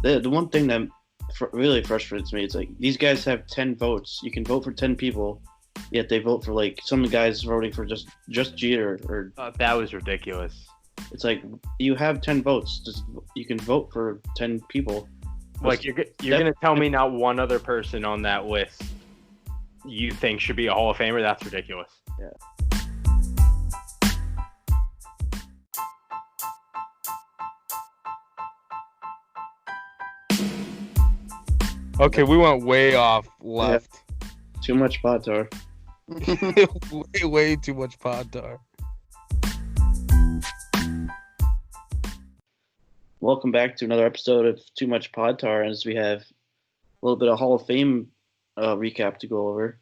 The one thing that really frustrates me is like these guys have 10 votes. You can vote for 10 people, yet they vote for like some guys voting for just Jeter or That was ridiculous. it's like you have 10 votes. Just you can vote for 10 people. Like you're gonna tell me not one other person on that list you think should be a Hall of Famer? That's ridiculous. Yeah. Okay, we went way off left. Yeah. Too much pot tar. way too much pod tar. Welcome back to another episode of Too Much Pod Tar, as we have a little bit of Hall of Fame recap to go over.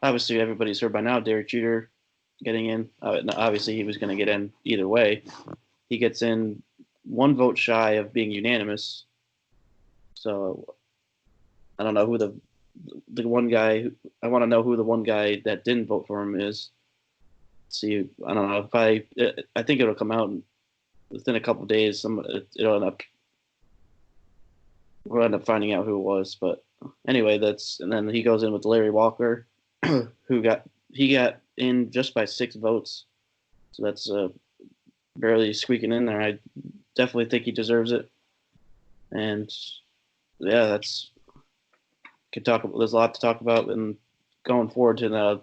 Obviously everybody's heard by now, Derek Jeter getting in. Obviously he was going to get in either way. He gets in one vote shy of being unanimous. So I don't know who the one guy. I want to know who the one guy that didn't vote for him is. See, I don't know if I think it'll come out within a couple of days. We'll end up finding out who it was. But anyway, and then he goes in with Larry Walker, who got in just by 6 votes. So that's barely squeaking in there. I definitely think he deserves it. And yeah, there's a lot to talk about, and going forward to the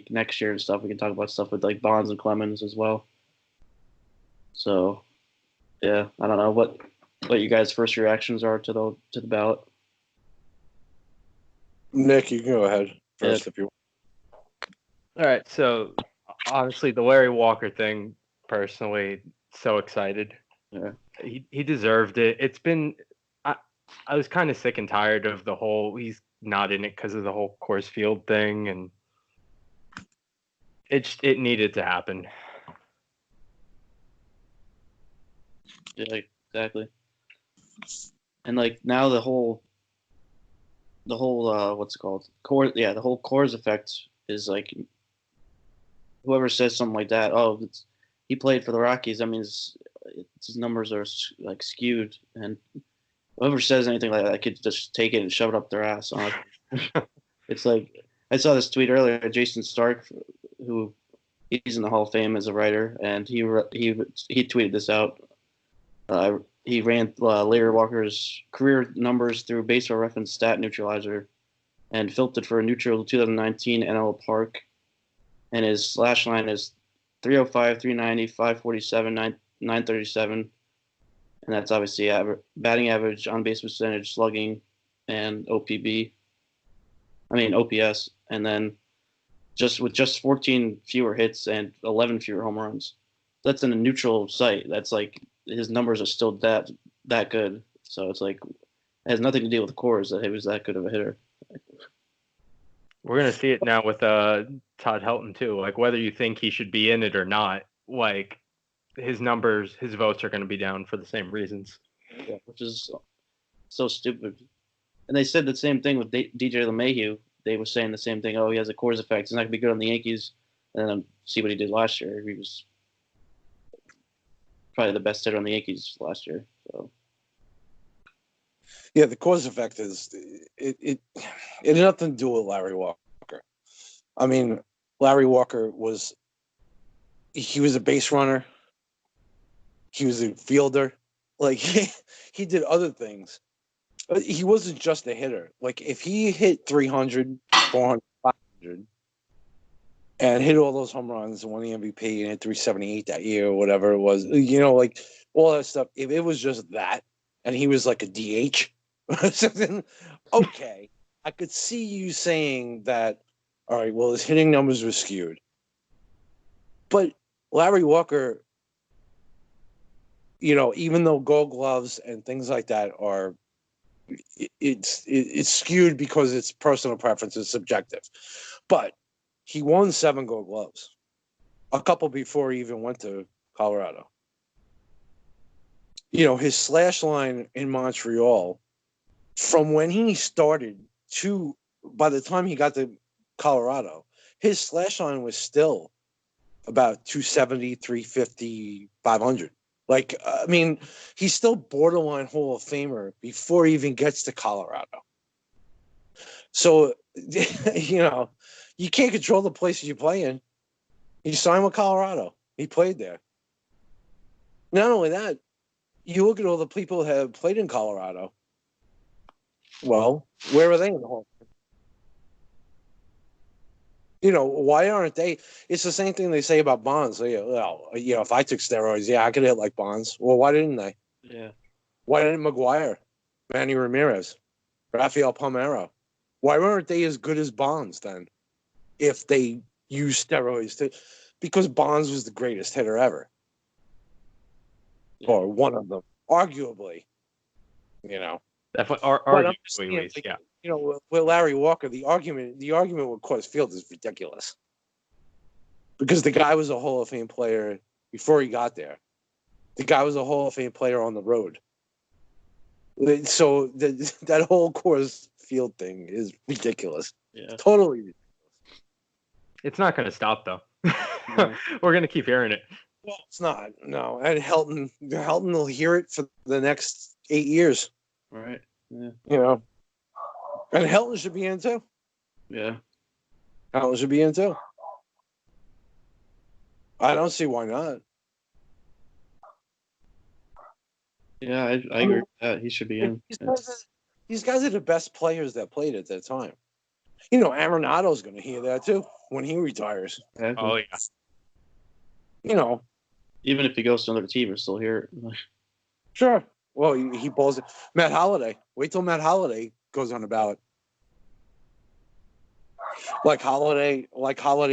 next year and stuff, we can talk about stuff with like Bonds and Clemens as well. So yeah, I don't know what you guys' first reactions are to the ballot. Nick, you can go ahead first if you want. All right, so honestly, the Larry Walker thing, personally, so excited. Yeah, he deserved it. It's been I was kind of sick and tired of the whole he's not in it because of the whole Coors Field thing, and it needed to happen. Yeah, exactly. And like now the whole what's it called? The whole Coors effect is like whoever says something like that, he played for the Rockies, that means his numbers are like skewed, and whoever says anything like that could just take it and shove it up their ass. It's like I saw this tweet earlier. Jason Stark, who he's in the Hall of Fame as a writer, and he tweeted this out. He ran Larry Walker's career numbers through Baseball Reference Stat Neutralizer, and filtered for a neutral 2019 NL Park, and his slash line is 305, 390, 547, 937. And that's obviously batting average, on base percentage, slugging, and OPS. And then with 14 fewer hits and 11 fewer home runs, that's in a neutral site. That's like his numbers are still that good. So it's like it has nothing to do with Coors that he was that good of a hitter. We're gonna see it now with Todd Helton too. Like whether you think he should be in it or not, like his numbers, his votes are going to be down for the same reasons. Yeah, which is so stupid. And they said the same thing with DJ LeMahieu. They were saying the same thing. Oh, he has a Coors effect. He's not going to be good on the Yankees. And then see what he did last year. He was probably the best hitter on the Yankees last year. So. Yeah, the Coors effect is it had nothing to do with Larry Walker. I mean, Larry Walker was a base runner. He was a fielder. Like, he did other things. But he wasn't just a hitter. Like, if he hit 300, 400, 500, and hit all those home runs and won the MVP and hit 378 that year or whatever it was, like, all that stuff, if it was just that, and he was like a DH, okay, I could see you saying that, all right, well, his hitting numbers were skewed. But Larry Walker, even though Gold Gloves and things like that are, it's skewed because it's personal preference, it's subjective. But he won 7 Gold Gloves, a couple before he even went to Colorado. His slash line in Montreal, from when he started to by the time he got to Colorado, his slash line was still about 270, 350, 500. Like, I mean, he's still borderline Hall of Famer before he even gets to Colorado. So, you know, you can't control the places you play in. He signed with Colorado. He played there. Not only that, you look at all the people who have played in Colorado. Well, where are they in the Hall? You know, why aren't they? It's the same thing they say about Bonds. Well, you know, if I took steroids, yeah, I could hit like Bonds. Well, why didn't they? Yeah. Why didn't McGuire, Manny Ramirez, Rafael Palmeiro? Why weren't they as good as Bonds then? If they used steroids to, because Bonds was the greatest hitter ever, or one of them, arguably. You know, Definitely, but I'm arguably, just saying, Luis, like, yeah. you know, with Larry Walker, the argument with Coors Field is ridiculous because the guy was a Hall of Fame player before he got there. The guy was a Hall of Fame player on the road. So that whole Coors Field thing is ridiculous. Yeah. Totally ridiculous. It's not going to stop, though. No. We're going to keep hearing it. Well, it's not. No, and Helton will hear it for the next 8 years. Right. Yeah. You know, and Helton should be in too. Yeah. Helton should be in too. I don't see why not. Yeah, I agree with that. He should be in. These guys are the best players that played at that time. You know, Arenado's going to hear that too when he retires. Exactly. Oh, yeah. You know, Even if he goes to another team, we'll still hear it. sure. Well, he balls it. Matt Holliday. Wait till Matt Holliday goes on the ballot. Like Holliday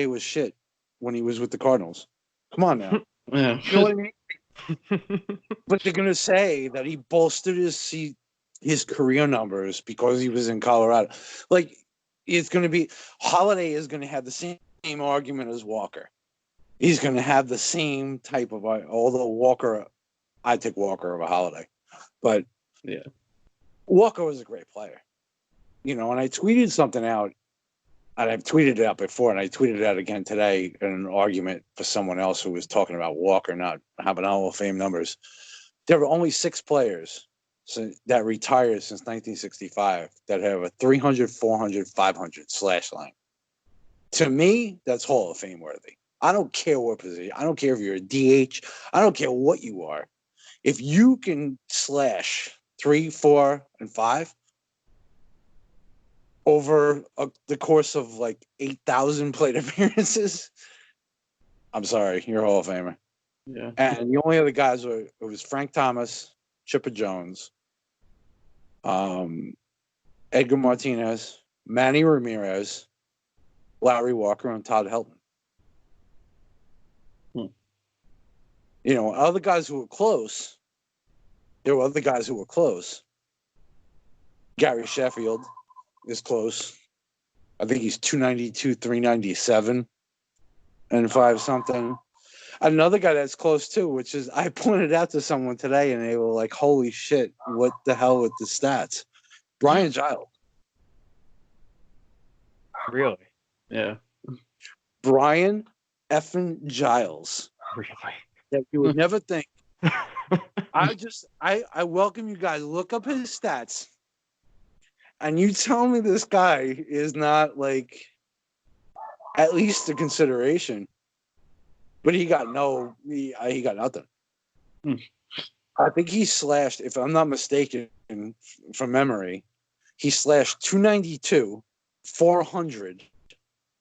was shit when he was with the Cardinals. Come on now. Yeah. You know what I mean? But they're gonna say that he bolstered his career numbers because he was in Colorado. Like, it's gonna be Holliday is gonna have the same argument as Walker. He's gonna have the same type of, although Walker, I take Walker over Holliday, but Yeah. Walker was a great player. You know, and I tweeted something out, and I've tweeted it out before, and I tweeted it out again today in an argument for someone else who was talking about Walker not having Hall of Fame numbers. There were only 6 players that retired since 1965 that have a 300, 400, 500 slash line. To me, that's Hall of Fame worthy. I don't care what position. I don't care if you're a DH. I don't care what you are. If you can slash 3, 4, and 5 over the course of like 8,000 plate appearances, I'm sorry, you're a Hall of Famer. Yeah. And the only other guys it was Frank Thomas, Chipper Jones, Edgar Martinez, Manny Ramirez, Larry Walker, and Todd Helton. You know, other guys who were close. There were other guys who were close. Gary Sheffield is close. I think he's 292, 397, and 5 something. Another guy that's close too, which is I pointed out to someone today, and they were like, "Holy shit, what the hell with the stats?" Brian Giles. Really? Yeah. Brian effing Giles. Really? That you would never think. I welcome you guys. Look up his stats. And you tell me this guy is not like at least a consideration. But he got he got nothing. I think he slashed, if I'm not mistaken, from memory, he slashed 292, 400,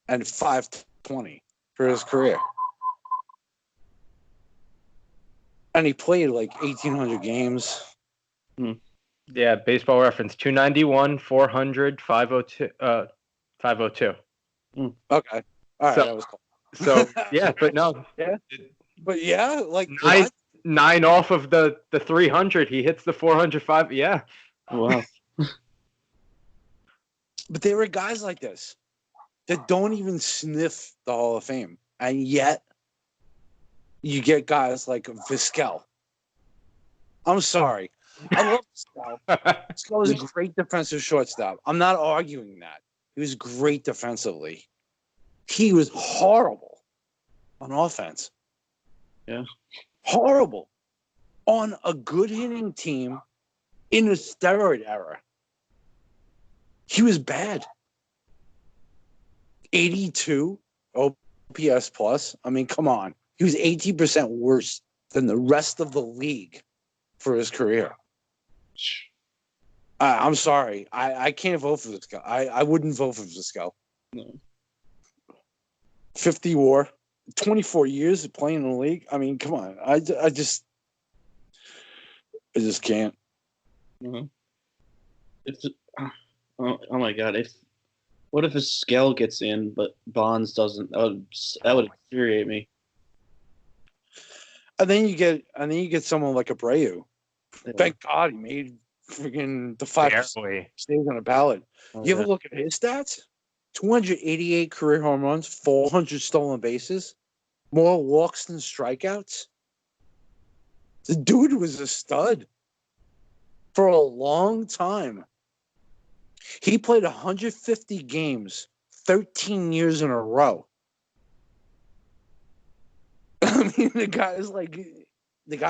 and 520 for his career. And he played like 1,800 games. Yeah, Baseball Reference 291, 400, 502. 502. Okay. All right, So- that was cool. So, yeah, but no. Yeah. But yeah, like Nine, 9 off of the 300. He hits the 405. Yeah. Wow. But there were guys like this that don't even sniff the Hall of Fame. And yet you get guys like Vizquel. I'm sorry. I love Vizquel. Vizquel was a great defensive shortstop. I'm not arguing that. He was great defensively. He was horrible on offense. Yeah. Horrible. on a good hitting team in the steroid era. He was bad. 82 OPS plus. I mean, come on. He was 18% worse than the rest of the league for his career. I'm sorry. I can't vote for this guy. I wouldn't vote for this guy. No. 50 WAR, 24 years of playing in the league. I mean, come on. I just can't. Mm-hmm. Oh my God! What if his scale gets in, but Bonds doesn't? That would infuriate me. And then you get someone like Abreu. Yeah. Thank God he made freaking the 5% stays on a ballot. You ever look at his stats? 288 career home runs, 400 stolen bases, more walks than strikeouts. The dude was a stud for a long time. He played 150 games, 13 years in a row. I mean, the guy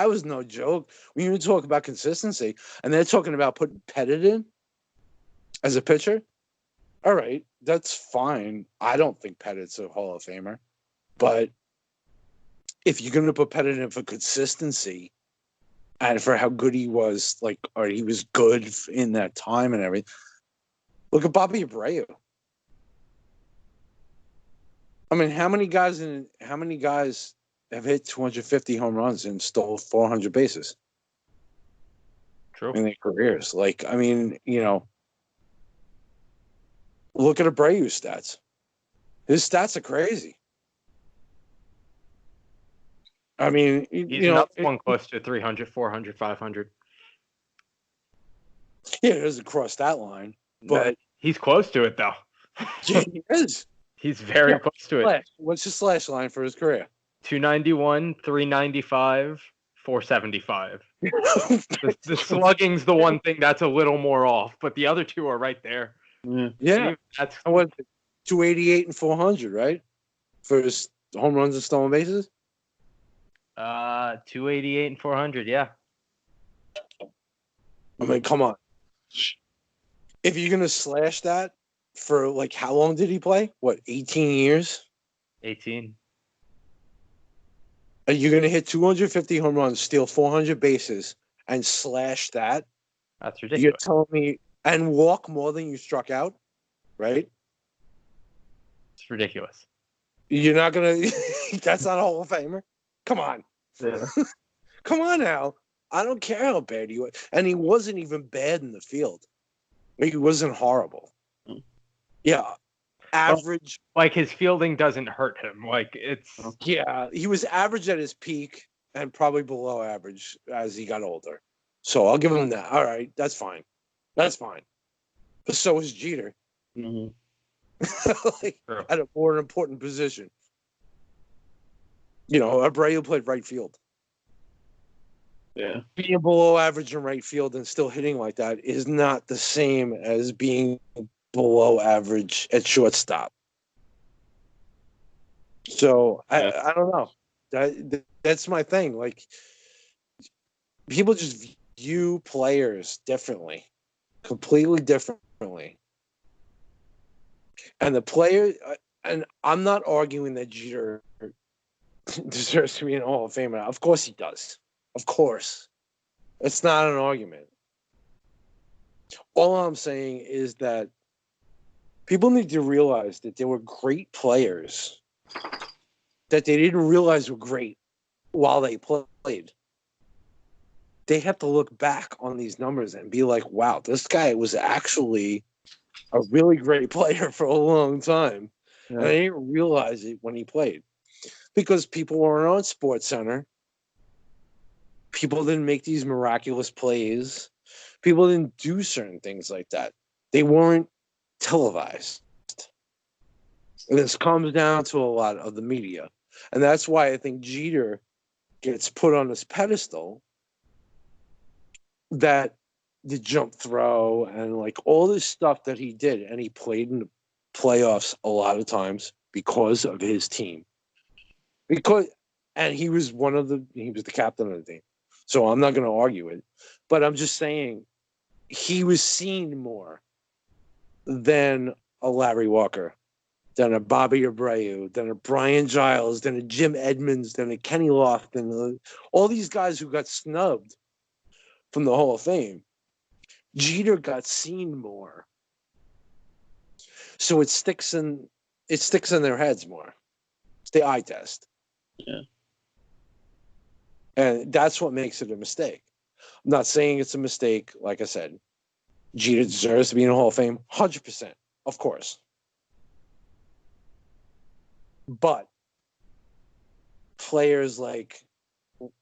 was no joke. When you talk about consistency, and they're talking about putting Pettit in as a pitcher, all right, that's fine. I don't think Pettit's a Hall of Famer. But if you're going to put Pettit in for consistency and for how good he was, or he was good in that time and everything, look at Bobby Abreu. I mean, how many guys have hit 250 home runs and stole 400 bases? True. In their careers? I mean, look at Abreu's stats. His stats are crazy. I mean, he's another one close to 300, 400, 500. Yeah, it doesn't cross that line, but he's close to it though. Yeah, he is. He's very close to it. What's his slash line for his career? 291, 395, 475. The slugging's the one thing that's a little more off, but the other two are right there. Yeah. That's 288 and 400, right? For his home runs and stolen bases? 288 and 400, yeah. I mean, come on. If you're going to slash that for, how long did he play? What, 18 years? 18. Are you going to hit 250 home runs, steal 400 bases, and slash that? That's ridiculous. You're telling me, and walk more than you struck out, right? It's ridiculous. You're not going to, that's not a Hall of Famer? Come on. Yeah. Come on now. I don't care how bad he was. And he wasn't even bad in the field. He wasn't horrible. Yeah. Average. His fielding doesn't hurt him. Yeah, he was average at his peak and probably below average as he got older. So I'll give him that. All right, that's fine. That's fine. But so is Jeter. Mm-hmm. At a more important position. Abreu played right field. Yeah. Being below average in right field and still hitting like that is not the same as being below average at shortstop. So I don't know. That's my thing. People just view players differently, completely differently. And the player, and I'm not arguing that Jeter deserves to be in Hall of Fame. Of course he does. Of course. It's not an argument. All I'm saying is that people need to realize that there were great players that they didn't realize were great while they played. They have to look back on these numbers and be like, wow, this guy was actually a really great player for a long time. Yeah. And I didn't realize it when he played. Because people weren't on SportsCenter. People didn't make these miraculous plays. People didn't do certain things like that. They weren't televised. And this comes down to a lot of the media. And that's why I think Jeter gets put on this pedestal that the jump throw and all this stuff that he did. And he played in the playoffs a lot of times because of his team. And he was he was the captain of the team. So I'm not going to argue it. But I'm just saying he was seen more than a Larry Walker, than a Bobby Abreu, than a Brian Giles, than a Jim Edmonds, than a Kenny Lofton, all these guys who got snubbed from the Hall of Fame. Jeter got seen more. So it sticks in their heads more. It's the eye test. Yeah. And that's what makes it a mistake. I'm not saying it's a mistake. Like I said, Jeter deserves to be in the Hall of Fame, 100%, of course. But players like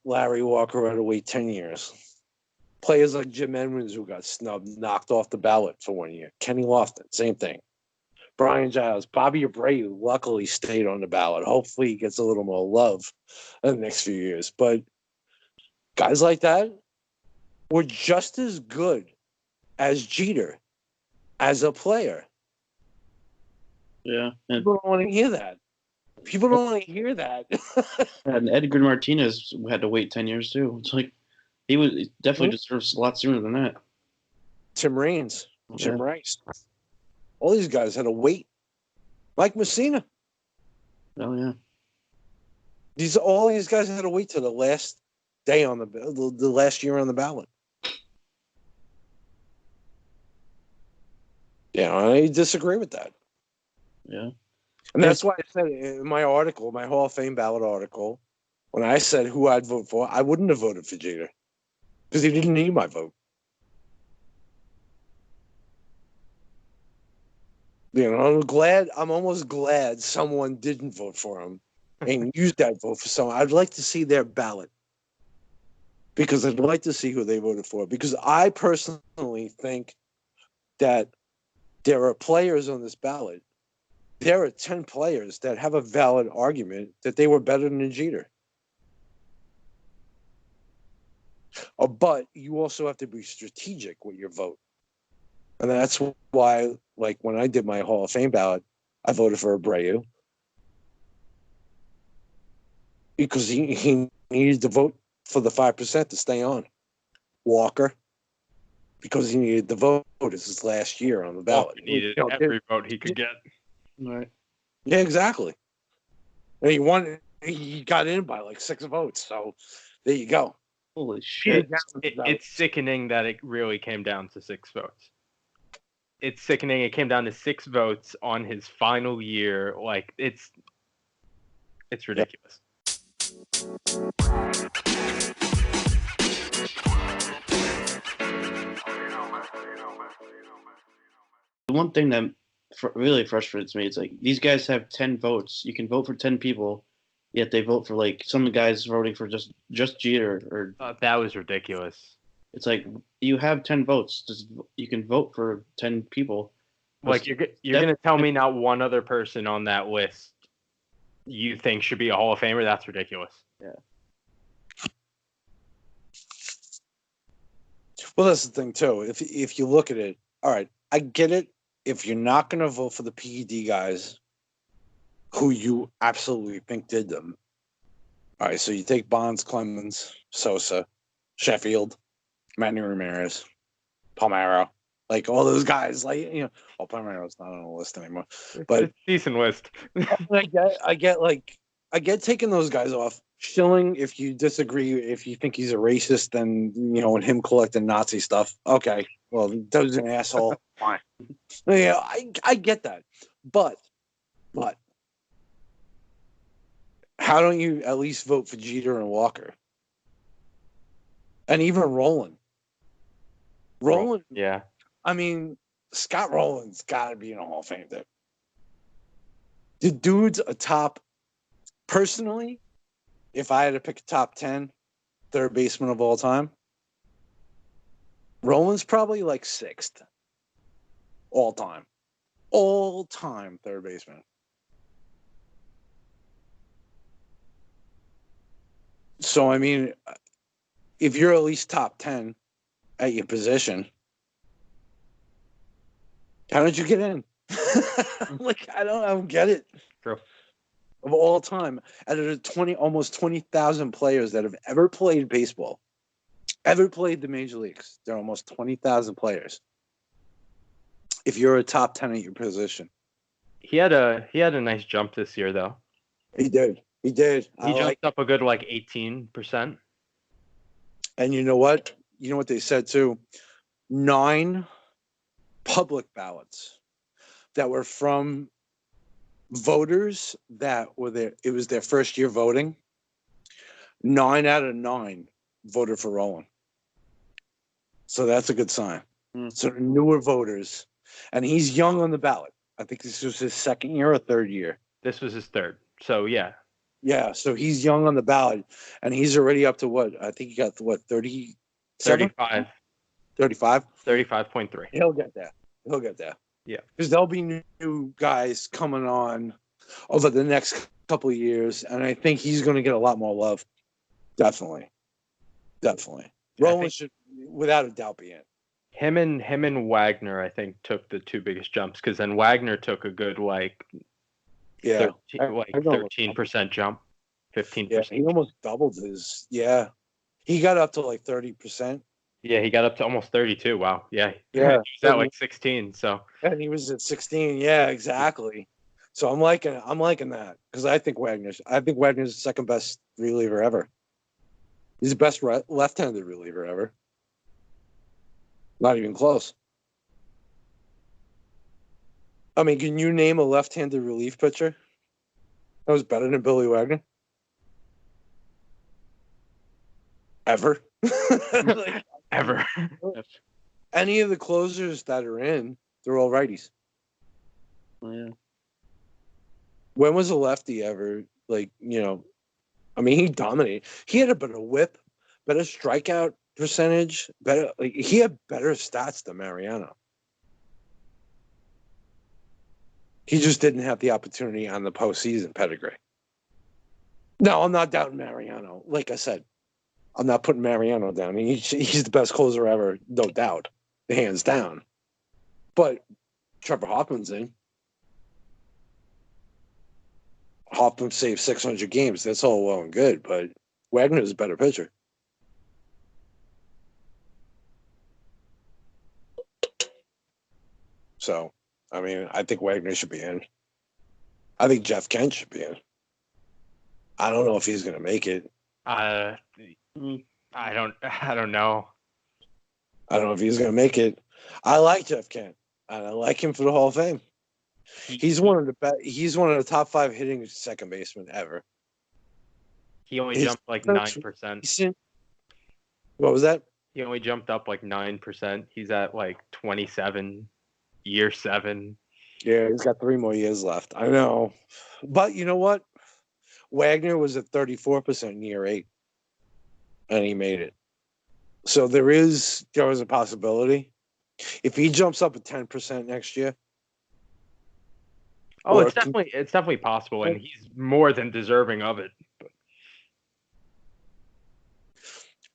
Larry Walker had to wait 10 years. Players like Jim Edmonds, who got snubbed, knocked off the ballot for 1 year. Kenny Lofton, same thing. Brian Giles, Bobby Abreu, luckily stayed on the ballot. Hopefully he gets a little more love in the next few years. But guys like that were just as good as Jeter as a player. Yeah. And, People don't want to hear that. People don't want to hear that. and Edgar Martinez had to wait 10 years too. It's like he definitely deserves a lot sooner than that. Tim Raines, Jim Yeah. Rice. All these guys had to wait. Mike Messina. Oh yeah. All these guys had to wait till the last day on the last year on the ballot. Yeah, I disagree with that. Yeah. And that's why I said in my article, my Hall of Fame ballot article, when I said who I'd vote for, I wouldn't have voted for Jeter because he didn't need my vote. You know, I'm almost glad someone didn't vote for him and used that vote for someone. I'd like to see their ballot because I'd like to see who they voted for. Because I personally think that there are players on this ballot. There are 10 players that have a valid argument that they were better than Jeter. But you also have to be strategic with your vote. And that's why, like, when I did my Hall of Fame ballot, I voted for Abreu. Because he needed to vote for the 5% to stay on. Walker, because he needed the vote. It's his last year on the ballot. Walker needed every vote he could get. Right. Yeah, exactly. And he won. He got in by like 6 votes. So there you go. Holy shit. It's sickening that it really came down to 6 votes. It's sickening. It came down to 6 votes on his final year. Like it's ridiculous. The one thing that really frustrates me is like these guys have 10 votes. You can vote for 10 people, yet they vote for like some guys voting for just Jeter. Or That was ridiculous. it's like you have 10 votes. You can vote for 10 people. Like you're gonna tell me not one other person on that list you think should be a Hall of Famer? That's ridiculous. Yeah. Well, that's the thing too. If you look at it, all right, I get it. If you're not going to vote for the PED guys who you absolutely think did them, all right, so you take Bonds, Clemens, Sosa, Sheffield, Manny Ramirez, Palmeiro, like all those guys, like, you know, Palmeiro's not on the list anymore, but It's a decent list. I get taking those guys off. Schilling, if you disagree, if you think he's a racist, then, you know, and him collecting Nazi stuff, okay, well, that was an asshole. Fine. Yeah, I get that, but how don't you at least vote for Jeter and Walker, and even Roland? Roland, Yeah. I mean, Scott Rowland's got to be in a Hall of Fame. The dude's a top. Personally, if I had to pick a top 10 third baseman of all time, Roland's probably like 6th all time. All time third baseman. So, I mean, if you're at least top 10 at your position, how did you get in? Like, I don't get it. True. Of all time, out of the almost 20,000 players that have ever played baseball, ever played the major leagues. There are almost 20,000 players. If you're a top 10 at your position. He had a nice jump this year though. He did. He did. He jumped up a good like 18%. And you know what? You know what they said too? 9 public ballots that were from voters that were there. It was their first year voting. 9 out of 9 voted for Roland. So that's a good sign. So the newer voters, and he's young on the ballot. I think this was his second year or third year. This was his third. So yeah. Yeah, so he's young on the ballot, and he's already up to what? I think he got to what, 30? 35. 35? 35.3. He'll get there. He'll get there. Yeah. Because there'll be new guys coming on over the next couple of years, and I think he's going to get a lot more love. Definitely. Roland should, without a doubt, be in. Him and Wagner, I think, took the 2 biggest jumps, because then Wagner took a good 13% jump, 15%. Yeah, he almost doubled his. Yeah, he got up to 30%. Yeah, he got up to almost 32. Wow. Yeah. Yeah. He was at 16. So. And he was at 16. Yeah, exactly. So I'm liking that because I think Wagner's the second best reliever ever. He's the best left-handed reliever ever. Not even close. I mean, can you name a left-handed relief pitcher that was better than Billy Wagner? Ever? Ever. Any of the closers that are in, they're all righties. Oh, yeah. When was a lefty ever, I mean, he dominated. He had a better whip, better strikeout percentage, he had better stats than Mariano. He just didn't have the opportunity on the postseason pedigree. No, I'm not doubting Mariano. Like I said, I'm not putting Mariano down. He's the best closer ever, no doubt, hands down. But Trevor Hoffman's in. Hoffman saved 600 games. That's all well and good, but Wagner's a better pitcher. So, I mean, I think Wagner should be in. I think Jeff Kent should be in. I don't know if he's going to make it. I don't know. I don't know if he's going to make it. I like Jeff Kent, and I like him for the Hall of Fame. He's one of the top 5 hitting second basemen ever. He only jumped 9%. What was that? He only jumped up 9%. He's at 27, year 7. Yeah, he's got 3 more years left. I know. But you know what? Wagner was at 34% in year 8. And he made it. So there was a possibility. If he jumps up at 10% next year. Oh, it's definitely possible, and he's more than deserving of it. But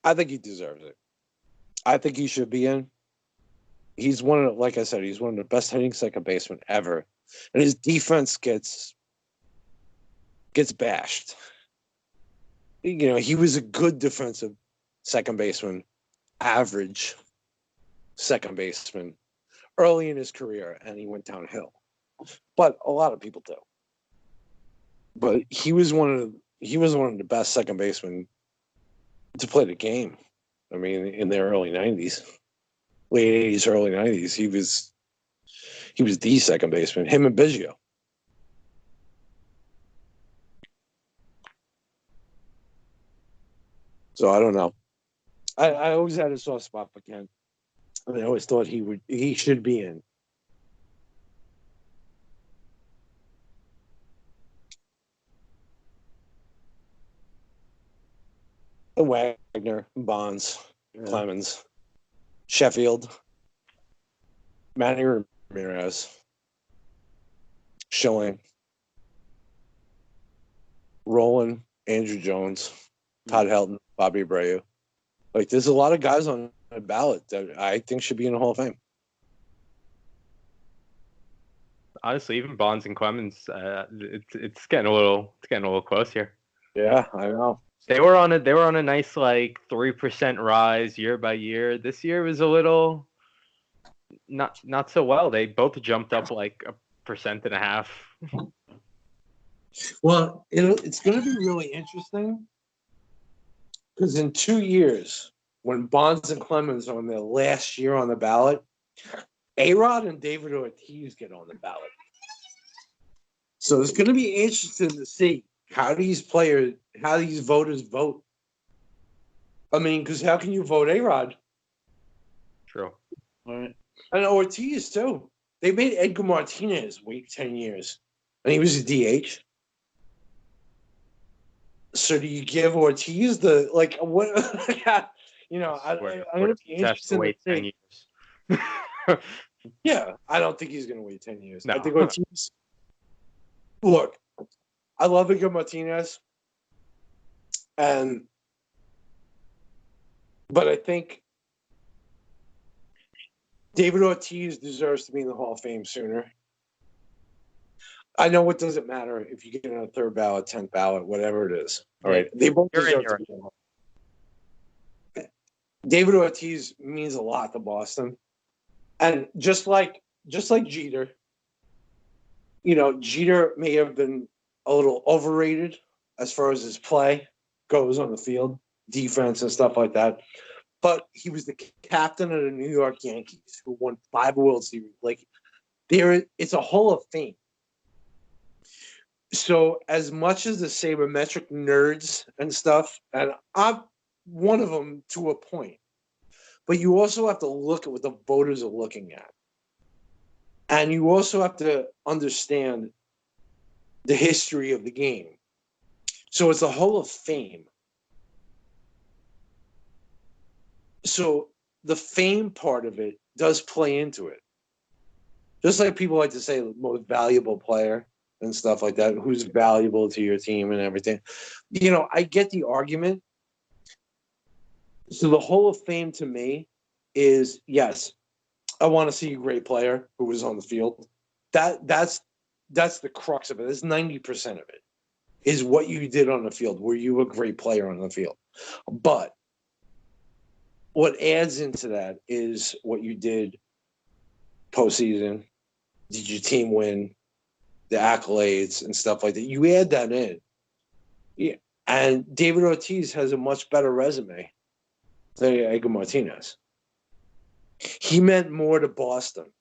I think he deserves it. I think he should be in. He's like I said, he's one of the best hitting second basemen ever. And his defense gets bashed. He was a good defensive second baseman, average second baseman early in his career, and he went downhill. But a lot of people do. But he was one of the best second basemen to play the game. I mean, in their early 90s, late 80s, early 90s, he was the second baseman. Him and Biggio. So I don't know. I always had a soft spot for Kent. I mean, I always thought he should be in. Wagner, Bonds, Clemens, Sheffield, Manny Ramirez, Schilling, Roland, Andrew Jones, Todd Helton, Bobby Abreu. There's a lot of guys on the ballot that I think should be in the Hall of Fame. Honestly, even Bonds and Clemens, it's getting a little close here. Yeah, I know. They were on a nice like 3% rise year by year. This year was a little not so well. They both jumped up like 1.5%. Well, it's going to be really interesting because in 2 years, when Bonds and Clemens are on their last year on the ballot, A-Rod and David Ortiz get on the ballot. So it's going to be interesting to see how these voters vote. I mean, because how can you vote A-Rod? True. All right. And Ortiz, too. They made Edgar Martinez wait 10 years, and he was a DH. So do you give Ortiz the, like, what? You know, I'm going to be interested wait to 10 see. years. Yeah, I don't think he's going to wait 10 years. No. I think Ortiz. Look, I love Edgar Martinez, but I think David Ortiz deserves to be in the Hall of Fame sooner. I know it doesn't matter if you get on a 3rd ballot, 10th ballot, whatever it is. All right, they both deserve to be in the Hall. David Ortiz means a lot to Boston, and just like Jeter, you know, Jeter may have been a little overrated as far as his play goes on the field, defense and stuff like that. But he was the captain of the New York Yankees, who won 5 World Series. Like, it's a Hall of Fame. So as much as the sabermetric nerds and stuff, and I'm one of them to a point, but you also have to look at what the voters are looking at. And you also have to understand the history of the game. So it's a Hall of Fame. So the fame part of it does play into it. Just like people like to say the most valuable player and stuff like that, who's valuable to your team and everything. You know, I get the argument. So the Hall of Fame to me is, yes, I want to see a great player who was on the field. That's the crux of it. That's 90% of it, is what you did on the field. Were you a great player on the field? But what adds into that is what you did postseason. Did your team win? The accolades and stuff like that. You add that in. Yeah. And David Ortiz has a much better resume than Edgar Martinez. He meant more to Boston,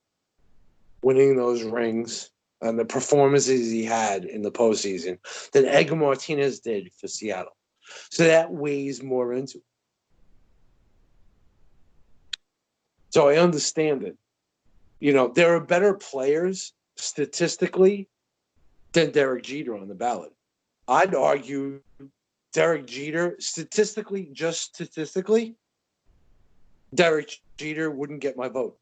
winning those rings and the performances he had in the postseason than Edgar Martinez did for Seattle. So that weighs more into it. So I understand it. You know, there are better players statistically than Derek Jeter on the ballot. I'd argue Derek Jeter, statistically, Derek Jeter wouldn't get my vote.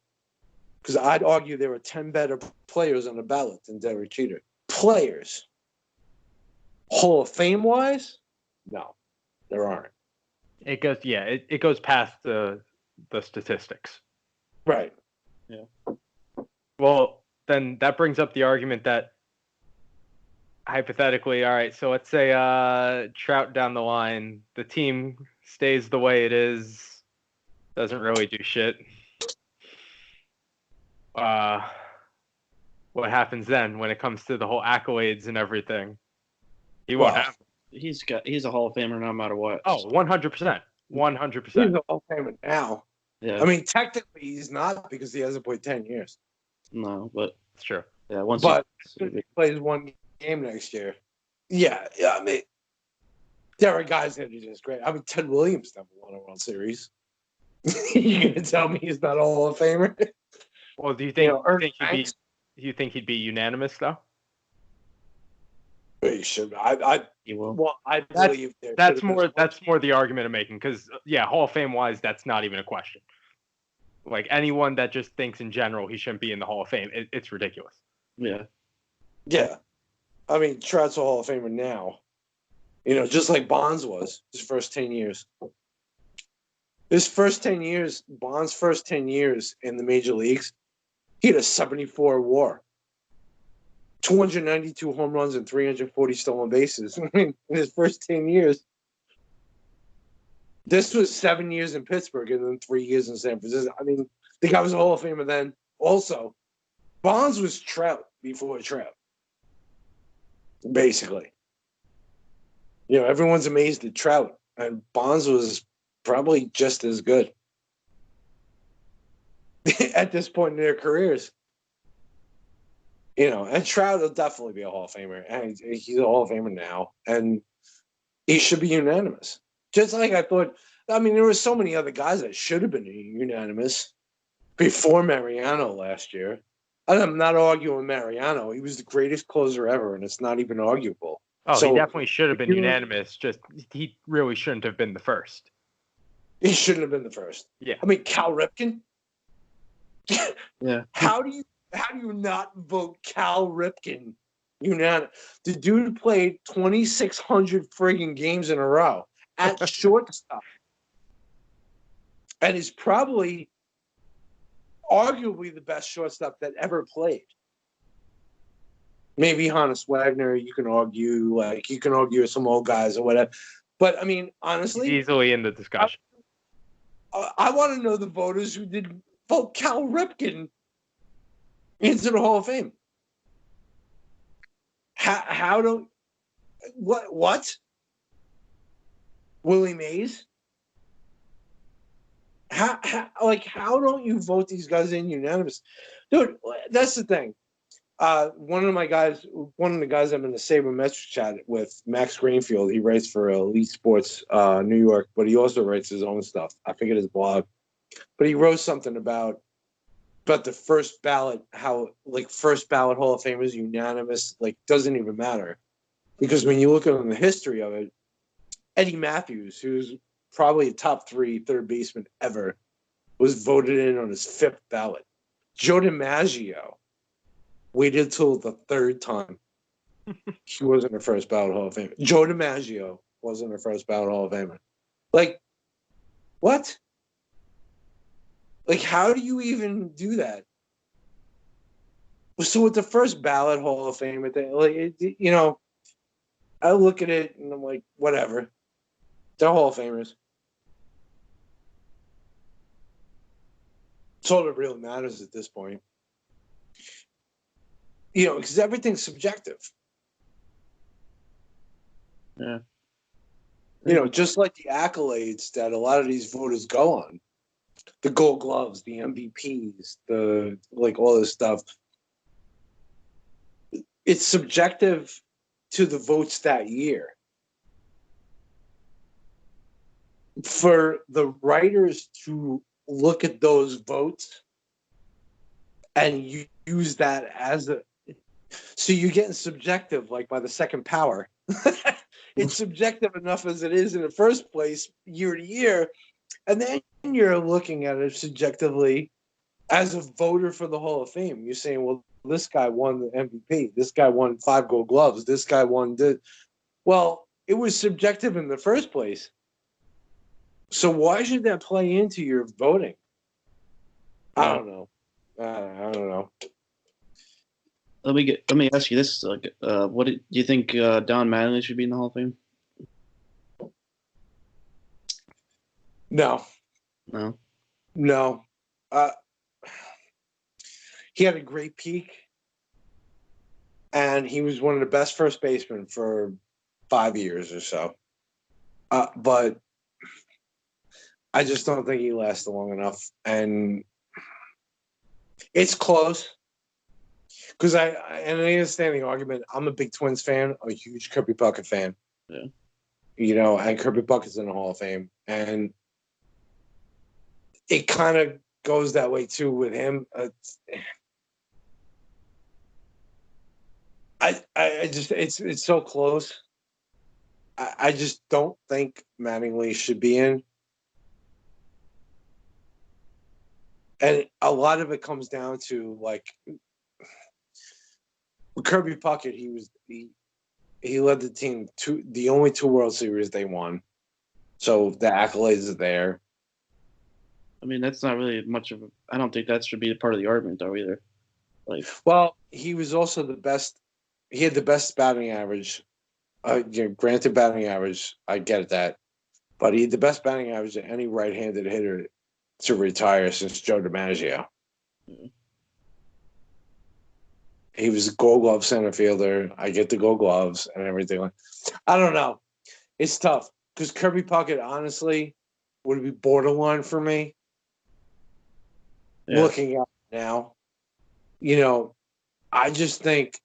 Because I'd argue there are 10 better players on the ballot than Derek Jeter. Players. Hall of Fame-wise? No, there aren't. It goes past the statistics. Right. Yeah. Well, then that brings up the argument that hypothetically, all right, so let's say Trout down the line, the team stays the way it is, doesn't really do shit. What happens then when it comes to the whole accolades and everything? He won't have. He's a Hall of Famer no matter what. Oh, 100%. 100%. He's a Hall of Famer now. Yeah. I mean, technically he's not because he hasn't played 10 years. No, but It's true. yeah, But he plays one game next year. Yeah, I mean, Derek Geisner is just great. I mean, Ted Williams never won a World Series. You gonna tell me he's not a Hall of Famer? Well, do you think he'd be unanimous though? He should. he will. Well, I believe that's more the argument I'm making because Hall of Fame wise, that's not even a question. Like anyone that just thinks in general he shouldn't be in the Hall of Fame, it's ridiculous. Yeah. Yeah. I mean, Trout's a Hall of Famer now. You know, just like Bonds was his first 10 years. Bonds' first 10 years in the major leagues, he had a 74 WAR, 292 home runs and 340 stolen bases. I mean, in his first 10 years. This was 7 years in Pittsburgh and then 3 years in San Francisco. I mean, the guy was a Hall of Famer then. Also, Bonds was Trout before Trout, basically. You know, everyone's amazed at Trout, and Bonds was probably just as good at this point in their careers. You know, and Trout will definitely be a Hall of Famer, and he's a Hall of Famer now, and he should be unanimous. Just like I thought, I mean, there were so many other guys that should have been unanimous before Mariano last year. And I'm not arguing Mariano. He was the greatest closer ever, and it's not even arguable. Oh, So, he definitely should have been unanimous. Just he really shouldn't have been the first. He shouldn't have been the first. Yeah. I mean, Cal Ripken. Yeah. How do you not vote Cal Ripken unanimous? The dude played 2,600 friggin' games in a row at shortstop, and is probably arguably the best shortstop that ever played. Maybe Hannes Wagner, you can argue with some old guys or whatever. But I mean, honestly, He's easily in the discussion. I want to know the voters who did vote Cal Ripken into the Hall of Fame. How do what? Willie Mays? How don't you vote these guys in unanimous? Dude, that's the thing. One of the guys I'm in the Sabermetric chat with, Max Greenfield, he writes for Elite Sports New York, but he also writes his own stuff. I forget his blog. But he wrote something about the first ballot, how first ballot Hall of Famers unanimous, doesn't even matter. Because when you look at the history of it, Eddie Matthews, who's probably a top 3 third baseman ever, was voted in on his 5th ballot. Joe DiMaggio waited till the 3rd time. He wasn't a first ballot Hall of Famer. Joe DiMaggio wasn't a first ballot Hall of Famer. What? How do you even do that? So with the first ballot Hall of Fame, I look at it and I'm like, whatever. They're Hall of Famers. It's all that really matters at this point. Because everything's subjective. Yeah. Just like the accolades that a lot of these voters go on. The Gold Gloves, the MVPs, all this stuff. It's subjective to the votes that year. For the writers to look at those votes and use that as so you're getting subjective, by the second power. It's subjective enough as it is in the first place, year to year, and then you're looking at it subjectively as a voter for the Hall of Fame. You're saying, well, this guy won the MVP. This guy won 5 Gold Gloves. This guy won this. Well, it was subjective in the first place. So why should that play into your voting? I don't know. I don't know. Let me ask you this: what do you think Don Mattingly should be in the Hall of Fame? No. He had a great peak, and he was one of the best first basemen for 5 years or so. But I just don't think he lasted long enough, and it's close. Because I understand the argument. I'm a big Twins fan. I'm a huge Kirby Puckett fan. Yeah. And Kirby Puckett's in the Hall of Fame, and it kind of goes that way too with him. I just it's so close. I just don't think Mattingly should be in. And a lot of it comes down to Kirby Puckett. He led the team to the only 2 World Series they won, so the accolades are there. I mean, that's not really much of. I don't think that should be a part of the argument, though, either. Well, he was also the best. He had the best batting average. Granted, batting average, I get that, but he had the best batting average of any right-handed hitter to retire since Joe DiMaggio. Mm-hmm. He was a Gold Glove center fielder. I get the Gold Gloves and everything. I don't know. It's tough because Kirby Puckett, honestly, would be borderline for me. Yeah. Looking at it now, I just think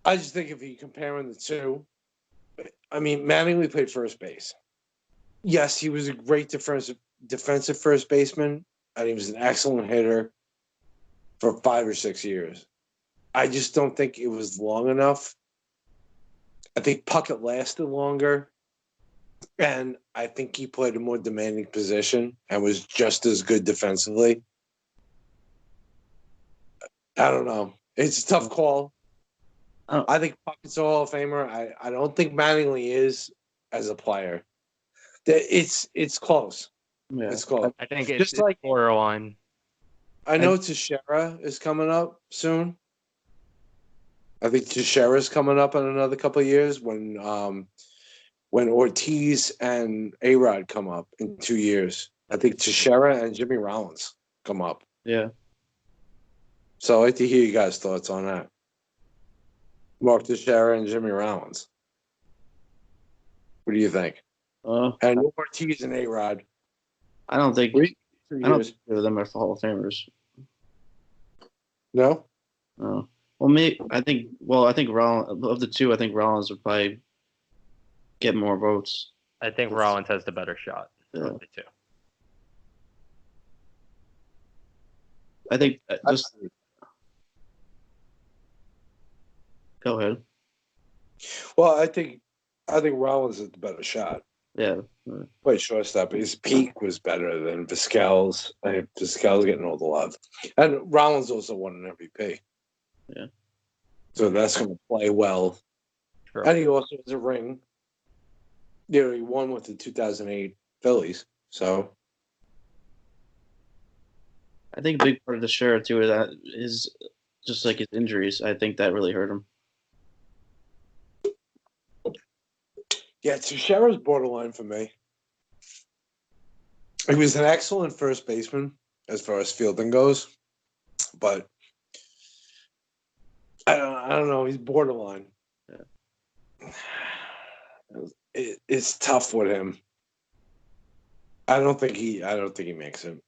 if you compare the two, I mean, Mattingly played first base. Yes, he was a great defensive first baseman, and he was an excellent hitter for 5 or 6 years. I just don't think it was long enough. I think Puckett lasted longer, and I think he played a more demanding position and was just as good defensively. I don't know. It's a tough call. I think Puckett's a Hall of Famer. I don't think Mattingly is as a player. It's close. Yeah. It's close. I think it's Just just like borderline. I know Teixeira is coming up soon. I think Teixeira's coming up in another couple of years when Ortiz and A-Rod come up in 2 years. I think Teixeira and Jimmy Rollins come up. Yeah. So I'd like to hear you guys' thoughts on that. Mark Teixeira and Jimmy Rollins. What do you think? And Ortiz and A-Rod. I don't think either of them are Hall of Famers. No? Well, I think Rollins, of the two, I think Rollins would probably get more votes. I think Rollins has the better shot of the two. I think just go ahead. Well, I think Rollins is the better shot. Yeah. Play shortstop. His peak was better than Vizquel's. I think Vizquel's getting all the love. And Rollins also won an MVP. Yeah. So that's going to play well. Sure. And he also has a ring. He won with the 2008 Phillies. So I think a big part of the share too of that is just like his injuries. I think that really hurt him. yeah, Teixeira's borderline for me. He was an excellent first baseman as far as fielding goes, but I don't know. He's borderline. Yeah. It's tough with him. I don't think he makes it.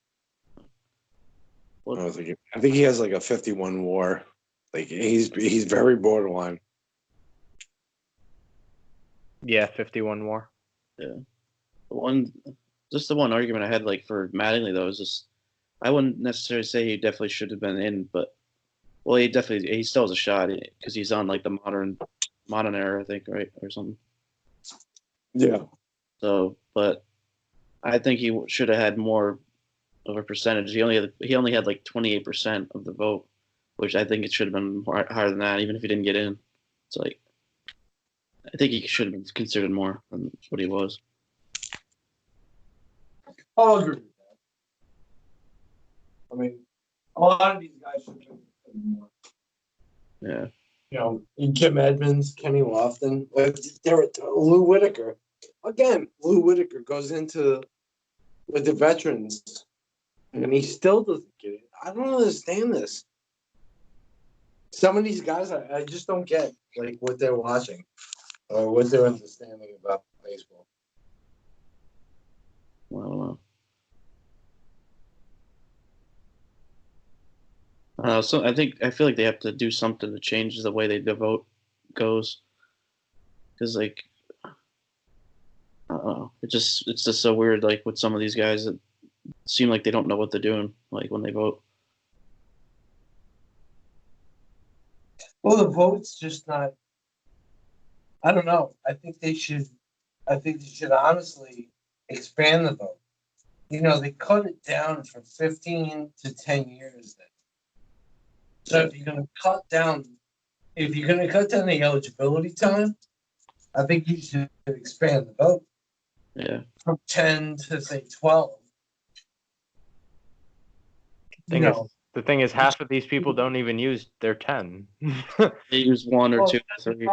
I think he has like a 51 WAR. Like he's very borderline. Yeah, 51 more. Yeah. The one argument I had like for Mattingly though is just I wouldn't necessarily say he definitely should have been in, but he still has a shot because he's on like the modern era, I think, right, or something. Yeah. So, but I think he should have had more of a percentage. He only had like 28% of the vote, which I think it should have been higher than that, even if he didn't get in. It's like I think he should have been considered more than what he was. I'll agree with that. I mean, a lot of these guys should be considered more. Yeah. Jim Edmonds, Kenny Lofton, Lou Whitaker. Again, Lou Whitaker goes into with the veterans, and he still doesn't get it. I don't understand this. Some of these guys, I just don't get like what they're watching or what they're understanding about baseball. Well, I don't know. So I feel like they have to do something to change the way the vote goes, because like I don't know, it's just so weird. Like with some of these guys that seem like they don't know what they're doing, like when they vote. Well, the vote's just not. I don't know. I think they should honestly expand the vote. They cut it down from 15 to 10 years then. So if you're going to cut down the eligibility time, I think you should expand the vote. Yeah. From 10 to say 12. The thing is, half of these people don't even use their 10. They use one or two or three.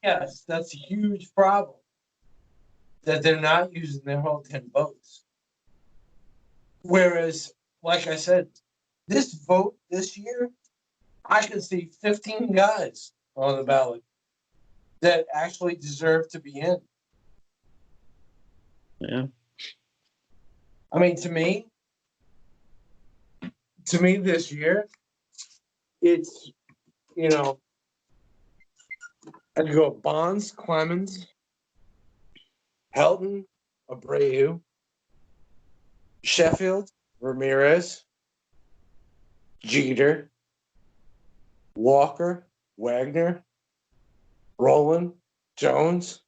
Yes, that's a huge problem. that they're not using their whole 10 votes. Whereas, like I said, this vote this year, I can see 15 guys on the ballot that actually deserve to be in. Yeah. I mean, to me, this year, it's, you know, I'd go Bonds, Clemens, Helton, Abreu, Sheffield, Ramirez, Jeter, Walker, Wagner, Rowland, Jones.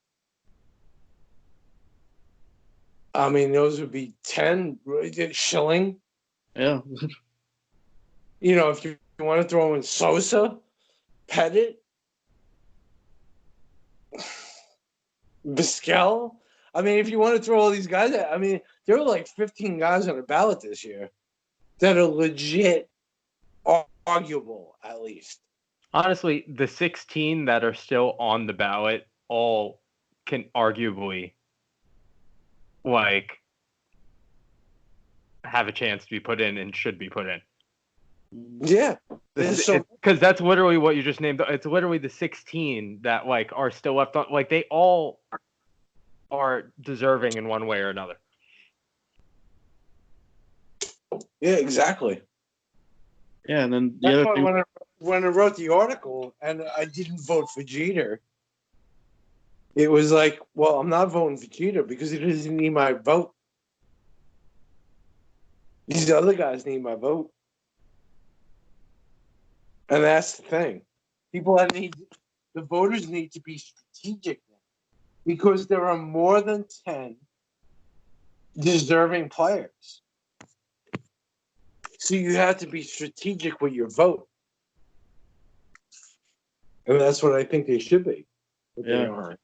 I mean, those would be 10. Schilling. Yeah. You know, if you want to throw in Sosa, Pettit, Vizquel. I mean, if you want to throw all these guys out, I mean, there were like 15 guys on the ballot this year that are legit arguable, at least. Honestly, the 16 that are still on the ballot all can arguably like have a chance to be put in and should be put in. Yeah. Because that's literally what you just named. It's literally the 16 that like are still left on. Like they all are deserving in one way or another. Yeah, exactly. Yeah, and then the That's other why thing. when I wrote the article and I didn't vote for Jeter, it was like, well, I'm not voting for Jeter because he doesn't need my vote. These other guys need my vote. And that's the thing. The voters need to be strategic now because there are more than 10 deserving players. So you have to be strategic with your vote. And that's what I think they should be. Yeah. They are.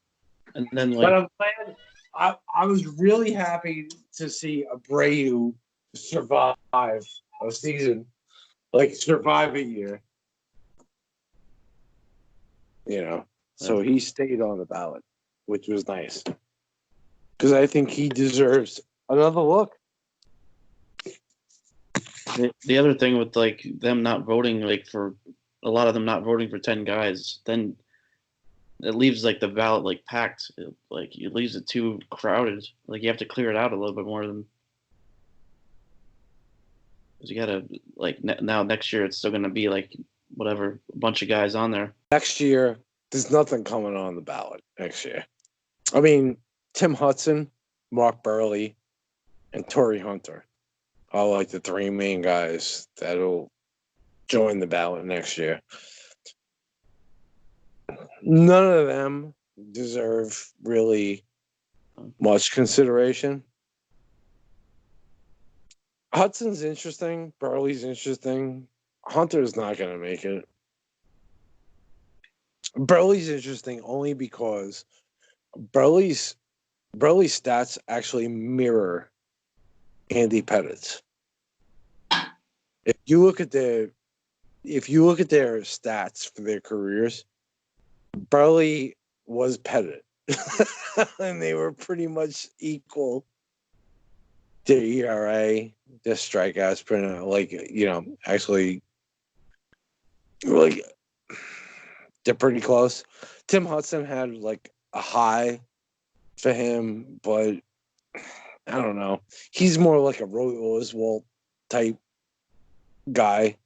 And then But like I'm glad. I was really happy to see Abreu survive a season, like survive a year. You know, so he stayed on the ballot, which was nice because I think he deserves another look. the other thing with like them not voting, like for a lot of them not voting for 10 guys, then it leaves like the ballot like packed. Like it leaves it too crowded. Like you have to clear it out a little bit more than. Because you gotta like now next year it's still gonna be like whatever a bunch of guys on there. Next year, there's nothing coming on the ballot next year. I mean, Tim Hudson, Mark Burley, and Torrey Hunter are like the three main guys that'll join the ballot next year. None of them deserve really much consideration. Hudson's interesting. Burley's interesting. Hunter's not going to make it. Burley's interesting only because Burley's stats actually mirror Andy Pettit's. If you look at their stats for their careers, Burley was Pettit, and they were pretty much equal. Their ERA, their strikeouts, actually, like they're pretty close. Tim Hudson had like a high for him, but I don't know. He's more like a Roy Oswalt type guy.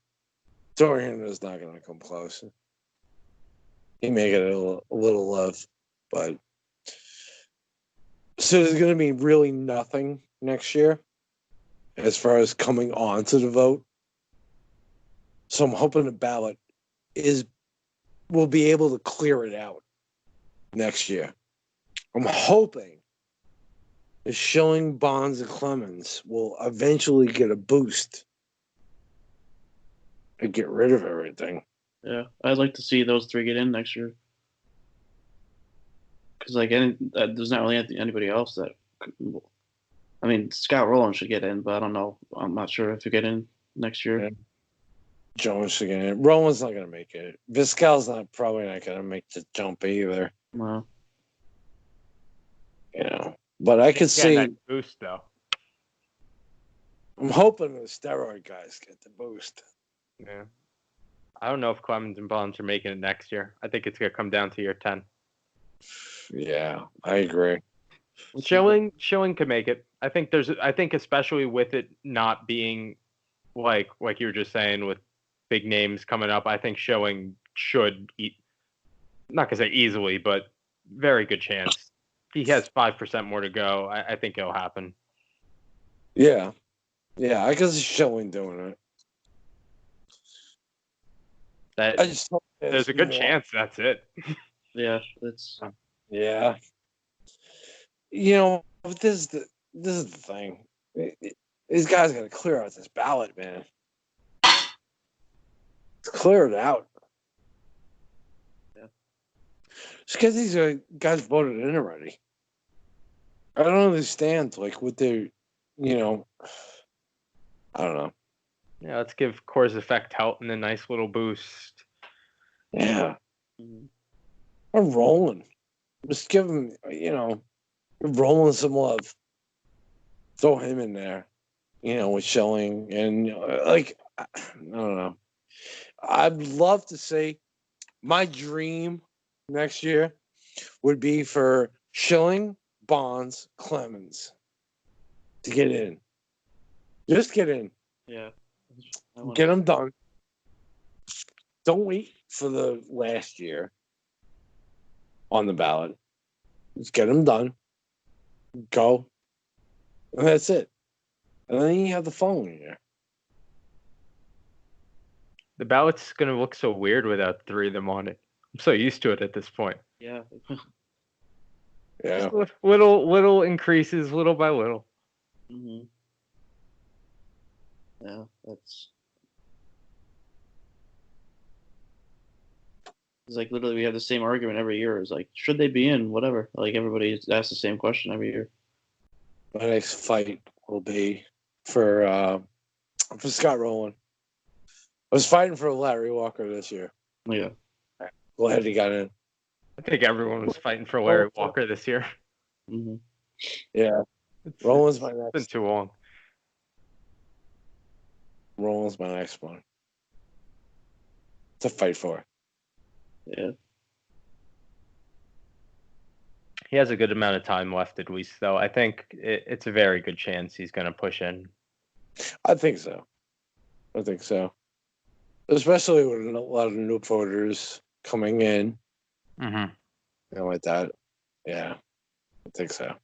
Dorian is not going to come close. He may get a little love, but so there's going to be really nothing next year as far as coming on to the vote. So I'm hoping the ballot will be able to clear it out next year. I'm hoping the Schilling, Bonds, and Clemens will eventually get a boost and get rid of everything. Yeah, I'd like to see those three get in next year. Because like there's not really anybody else that. I mean, Scott Rowland should get in, but I don't know. I'm not sure if he'll get in next year. Yeah. Jones should get in. Rowland's not going to make it. Vizquel's probably not going to make the jump either. Well, You know. But I could He's getting see. that boost though. I'm hoping the steroid guys get the boost. Yeah. I don't know if Clemens and Bonds are making it next year. I think it's gonna come down to year 10. Yeah, I agree. Schilling could make it. I think especially with it not being like you were just saying with big names coming up, I think Schilling should eat, not gonna say easily, but very good chance. He has 5% more to go. I think it'll happen. Yeah, I guess it's showing doing it. That I just hope there's a good more. chance that's it. Yeah, that's Yeah. You know, but this is the thing. These guys got to clear out this ballot, man. Clear it out. Yeah. Just because these guys voted in already. I don't understand, like, what they're, you know, I don't know. Yeah, let's give Coors Effect Helton a nice little boost. Yeah. mhm. I'm rolling. Just give him, rolling some love. Throw him in there, with Schilling. And, I don't know. I'd love to say my dream next year would be for Schilling, Bonds, Clemens to get in. Just get in. Yeah. Get them done. Don't wait for the last year on the ballot. Just get them done. Go. And that's it. And then you have the following year. The ballot's gonna look so weird without 3 of them on it. I'm so used to it at this point. Yeah. Yeah. Just little increases, little by little. hmm Yeah, that's. It's like literally we have the same argument every year. It's like, should they be in? Whatever. Like everybody asks the same question every year. My next fight will be for Scott Rowland. I was fighting for Larry Walker this year. Yeah. Glad he got in. I think everyone was fighting for Larry Walker this year. hmm Yeah. Rowland's my next. It's been too long. Rowland's my next one. To fight for. Yeah. He has a good amount of time left at least, though. I think it's a very good chance he's going to push in. I think so. Especially with a lot of new voters coming in. Mm-hmm. Like that. Yeah. I think so.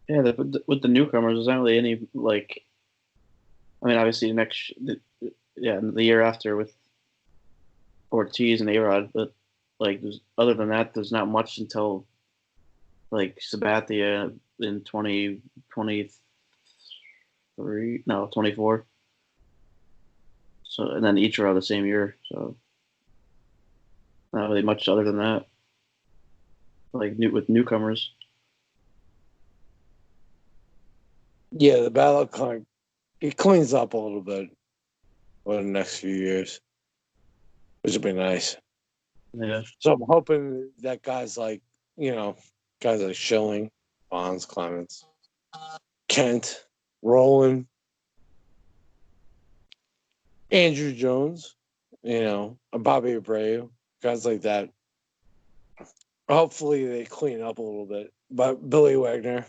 Yeah. With the newcomers, there's not really any like. I mean, obviously the year after with Ortiz and A-Rod, but like other than that, there's not much until like Sabathia in 2023, no 24. So and then Ichiro the same year. So not really much other than that. Like with newcomers. Yeah, the ballot it cleans up a little bit over the next few years, which would be nice. Yeah. So I'm hoping that guys like Schilling, Bonds, Clemens, Kent, Rowland, Andrew Jones, Bobby Abreu, guys like that. Hopefully they clean up a little bit. But Billy Wagner.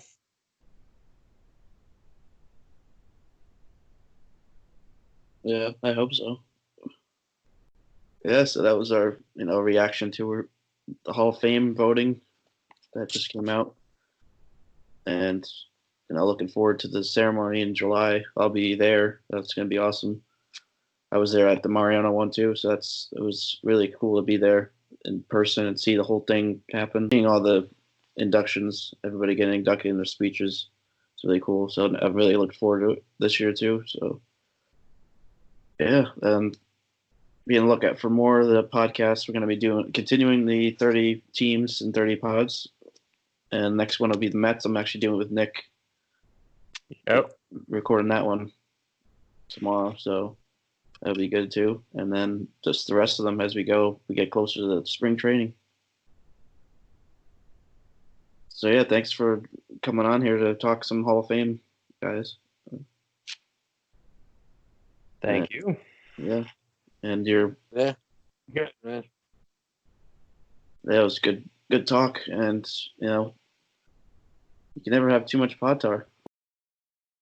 Yeah, I hope so. Yeah, so that was our reaction to the Hall of Fame voting that just came out, and looking forward to the ceremony in July. I'll be there. That's gonna be awesome. I was there at the Mariano one too, so it was really cool to be there in person and see the whole thing happen. Seeing all the inductions, everybody getting inducted in their speeches, it's really cool. So I'm really looking forward to it this year too. So yeah, be on the lookout for more of the podcasts. We're going to be continuing the 30 teams and 30 pods. And next one will be the Mets. I'm actually doing it with Nick. Yep. Recording that one tomorrow. So that'll be good too. And then just the rest of them as we go, we get closer to the spring training. So yeah, thanks for coming on here to talk some Hall of Fame guys. Thank you. Yeah, and you're Yeah. Yeah. Yeah. that was good talk, and you can never have too much pod tar.